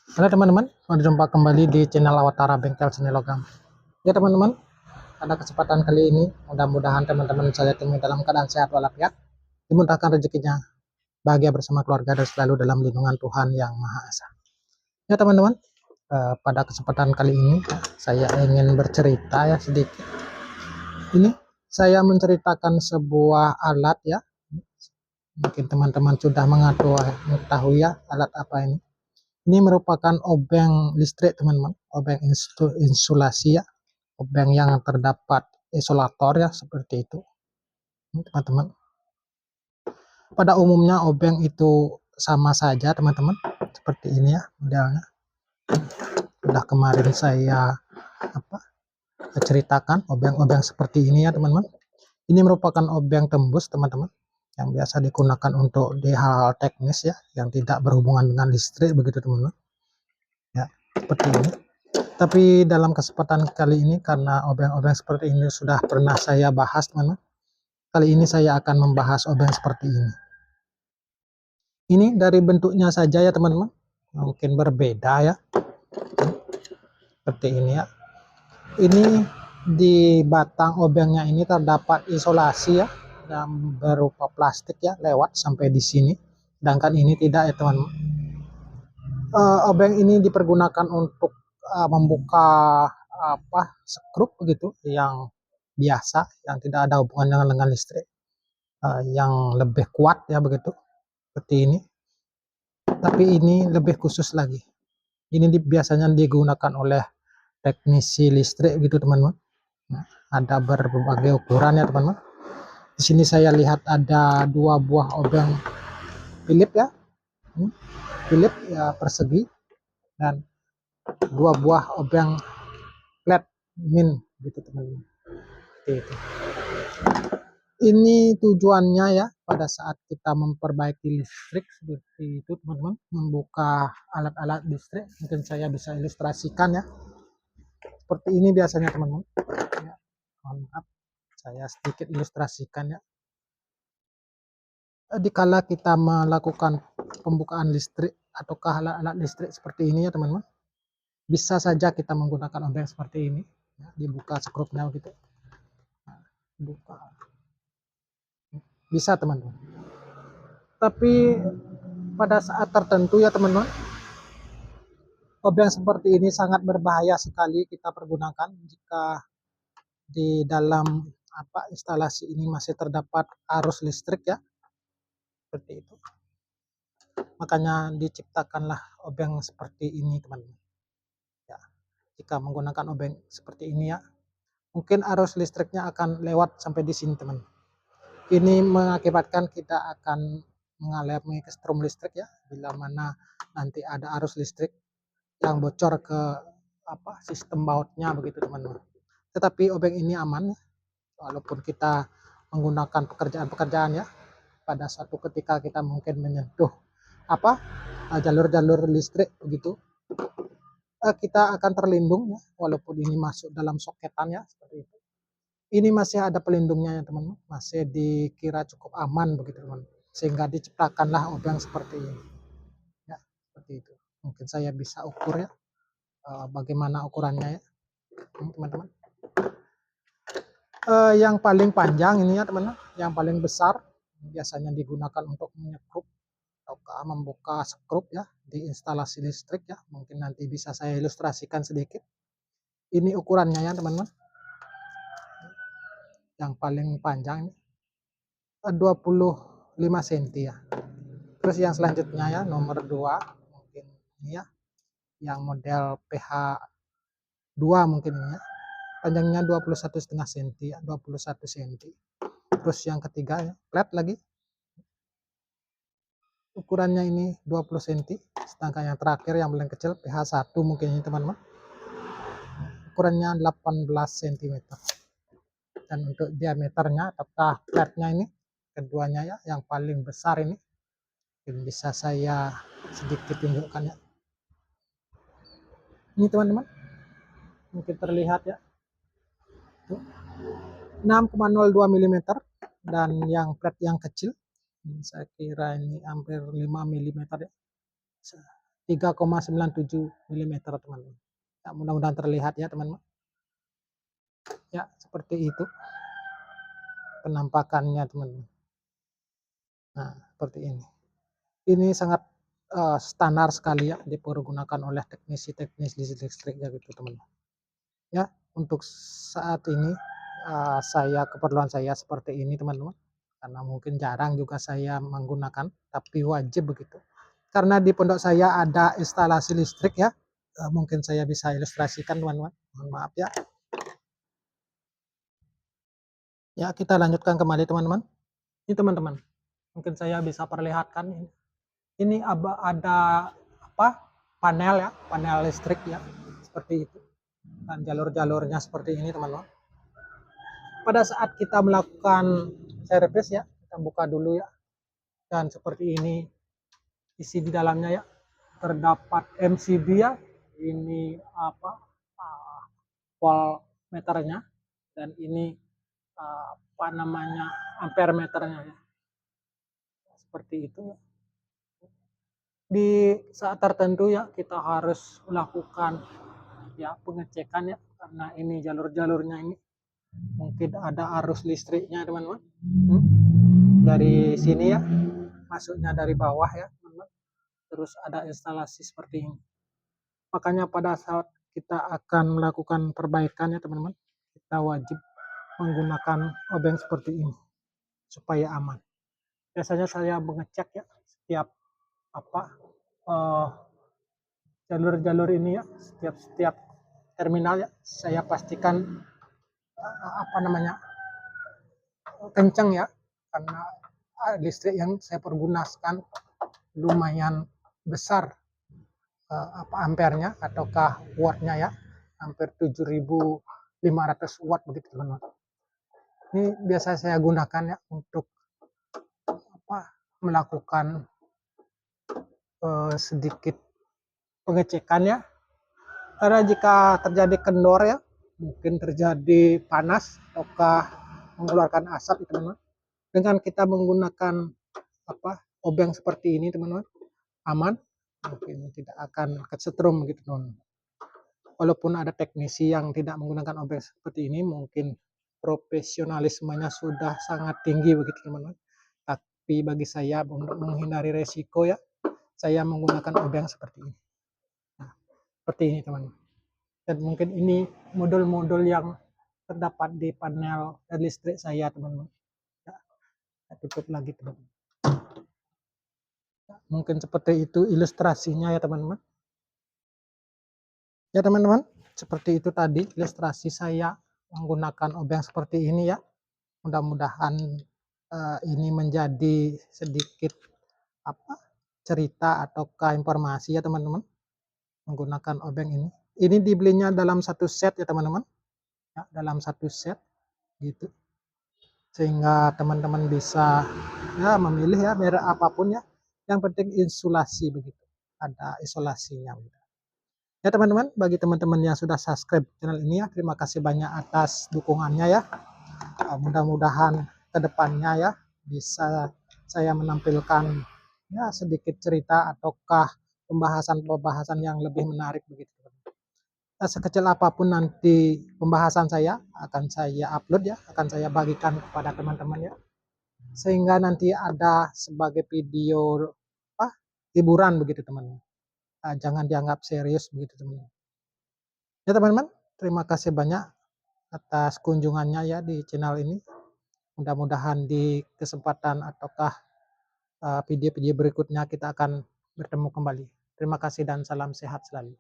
Halo teman-teman, berjumpa kembali di channel Awatara Bengkel Seni Logam. Ya teman-teman, pada kesempatan kali ini, mudah-mudahan teman-teman saya temui dalam keadaan sehat walafiat, dimudahkan rezekinya, bahagia bersama keluarga dan selalu dalam lindungan Tuhan Yang Maha Esa. Ya teman-teman, pada kesempatan kali ini saya ingin bercerita ya sedikit. Ini saya menceritakan sebuah alat ya. Mungkin teman-teman sudah mengetahui ya alat apa ini. Ini merupakan obeng listrik teman-teman, obeng insulasi ya, obeng yang terdapat isolator ya seperti itu teman-teman. Pada umumnya obeng itu sama saja teman-teman, seperti ini ya modelnya. Sudah kemarin saya ceritakan obeng-obeng seperti ini ya teman-teman. Ini merupakan obeng tembus teman-teman, yang biasa digunakan untuk di hal-hal teknis ya, yang tidak berhubungan dengan listrik begitu teman-teman. Ya, seperti ini. Tapi dalam kesempatan kali ini, karena obeng-obeng seperti ini sudah pernah saya bahas teman-teman, kali ini saya akan membahas obeng seperti ini. Ini dari bentuknya saja ya teman-teman, mungkin berbeda ya, seperti ini ya. Ini di batang obengnya ini terdapat isolasi ya, yang berupa plastik ya, lewat sampai di sini. Sedangkan ini tidak ya teman-teman. Obeng ini dipergunakan untuk membuka skrup begitu yang biasa, yang tidak ada hubungannya dengan listrik, yang lebih kuat ya begitu, seperti ini. Tapi ini lebih khusus lagi, ini biasanya digunakan oleh teknisi listrik gitu teman-teman. Nah, ada berbagai ukuran ya teman-teman. Di sini saya lihat ada dua buah obeng Philips ya, Philips ya persegi, dan dua buah obeng flat min gitu teman-teman. Itu. Ini tujuannya ya pada saat kita memperbaiki listrik seperti itu teman-teman, membuka alat-alat listrik. Mungkin saya bisa ilustrasikan ya, seperti ini biasanya teman-teman ya. Mohon maaf, saya sedikit ilustrasikan ya. Dikala kita melakukan pembukaan listrik ataukah alat-alat listrik seperti ini ya teman-teman, bisa saja kita menggunakan obeng seperti ini ya, dibuka skrupnya gitu, nah, buka, bisa teman-teman. Tapi pada saat tertentu ya teman-teman, obeng seperti ini sangat berbahaya sekali kita pergunakan jika di dalam instalasi ini masih terdapat arus listrik ya, seperti itu. Makanya diciptakanlah obeng seperti ini teman-teman ya. Jika menggunakan obeng seperti ini ya, mungkin arus listriknya akan lewat sampai di sini teman. Ini mengakibatkan kita akan mengalami kesetrum listrik ya, bila mana nanti ada arus listrik yang bocor ke sistem bautnya begitu teman-teman. Tetapi obeng ini aman, walaupun kita menggunakan pekerjaan-pekerjaan ya, pada suatu ketika kita mungkin menyentuh jalur-jalur listrik begitu, kita akan terlindung ya, walaupun ini masuk dalam soketan ya, seperti itu. Ini masih ada pelindungnya ya teman-teman, masih dikira cukup aman begitu teman, sehingga diciptakanlah obeng seperti ini ya, seperti itu. Mungkin saya bisa ukur ya, bagaimana ukurannya ya teman-teman. Yang paling panjang ini ya teman-teman, yang paling besar biasanya digunakan untuk menyekrup atau membuka skrup ya di instalasi listrik ya. Mungkin nanti bisa saya ilustrasikan sedikit. Ini ukurannya ya teman-teman, yang paling panjang ini 25 cm ya. Terus yang selanjutnya ya nomor 2 mungkin ini ya, yang model PH 2 mungkin ini ya, panjangnya 21,5 cm ya, 21 cm. Terus yang ketiga ya, flat lagi, ukurannya ini 20 cm. Sedangkan yang terakhir yang paling kecil PH 1 mungkin ini teman-teman, ukurannya 18 cm. Dan untuk diameternya atau flatnya ini, keduanya ya, yang paling besar ini bisa saya sedikit tunjukkan ya. Ini teman-teman, mungkin terlihat ya, 6,02 mm, dan yang flat yang kecil saya kira ini hampir 5 mm ya, 3,97 mm teman-teman. Ya, mudah-mudahan terlihat ya teman-teman. Ya, seperti itu penampakannya teman-teman. Nah, seperti ini. Ini sangat standar sekali ya dipergunakan oleh teknisi-teknisi listrik ya gitu teman-teman. Ya, untuk saat ini keperluan saya seperti ini teman-teman. Karena mungkin jarang juga saya menggunakan, tapi wajib begitu. Karena di pondok saya ada instalasi listrik ya. Mungkin saya bisa ilustrasikan teman-teman. Mohon maaf ya. Ya, kita lanjutkan kembali teman-teman. Ini teman-teman, mungkin saya bisa perlihatkan ini. Ini ada apa? Panel ya, panel listrik ya, seperti itu. Dan jalur-jalurnya seperti ini teman-teman. Pada saat kita melakukan servis ya, kita buka dulu ya. Dan seperti ini isi di dalamnya ya. Terdapat MCB ya. Ini voltmeternya, dan ini apa namanya, ampere meternya ya. Seperti itu ya. Di saat tertentu ya kita harus melakukan ya pengecekan ya, karena ini jalur-jalurnya ini mungkin ada arus listriknya teman-teman. Dari sini ya, masuknya dari bawah ya teman-teman. Terus ada instalasi seperti ini. Makanya pada saat kita akan melakukan perbaikan ya teman-teman, kita wajib menggunakan obeng seperti ini supaya aman. Biasanya saya mengecek ya setiap jalur-jalur ini ya, setiap terminal ya, saya pastikan kencang ya, karena listrik yang saya pergunakan lumayan besar ampernya ataukah wattnya ya, hampir 7.500 watt begitu teman-teman. Ini biasa saya gunakan ya untuk melakukan sedikit pengecekan ya, karena jika terjadi kendor ya, mungkin terjadi panas ataukah mengeluarkan asap teman-teman, dengan kita menggunakan obeng seperti ini teman-teman, aman, mungkin tidak akan kesetrum gitu teman-teman. Walaupun ada teknisi yang tidak menggunakan obeng seperti ini, mungkin profesionalismenya sudah sangat tinggi begitu teman-teman, tapi bagi saya untuk menghindari resiko ya, saya menggunakan obeng seperti ini. Nah, seperti ini teman-teman. Dan mungkin ini modul-modul yang terdapat di panel listrik saya teman-teman. Ya, saya tutup lagi teman-teman. Ya, mungkin seperti itu ilustrasinya ya teman-teman. Ya teman-teman, seperti itu tadi ilustrasi saya menggunakan obeng seperti ini ya. Mudah-mudahan ini menjadi sedikit cerita ataukah informasi ya teman-teman menggunakan obeng ini. Ini dibelinya dalam satu set ya teman-teman. Ya, dalam satu set gitu. Sehingga teman-teman bisa ya memilih ya merek apapun ya. Yang penting insulasi begitu. Ada isolasinya begitu. Ya teman-teman, bagi teman-teman yang sudah subscribe channel ini ya, terima kasih banyak atas dukungannya ya. Mudah-mudahan kedepannya ya bisa saya menampilkan ya sedikit cerita ataukah pembahasan-pembahasan yang lebih menarik begitu. Sekecil apapun nanti pembahasan saya akan saya upload ya, akan saya bagikan kepada teman-teman ya. Sehingga nanti ada sebagai video hiburan begitu teman-teman. Jangan dianggap serius begitu teman-teman. Ya teman-teman, terima kasih banyak atas kunjungannya ya di channel ini. Mudah-mudahan di kesempatan ataukah video-video berikutnya kita akan bertemu kembali. Terima kasih dan salam sehat selalu.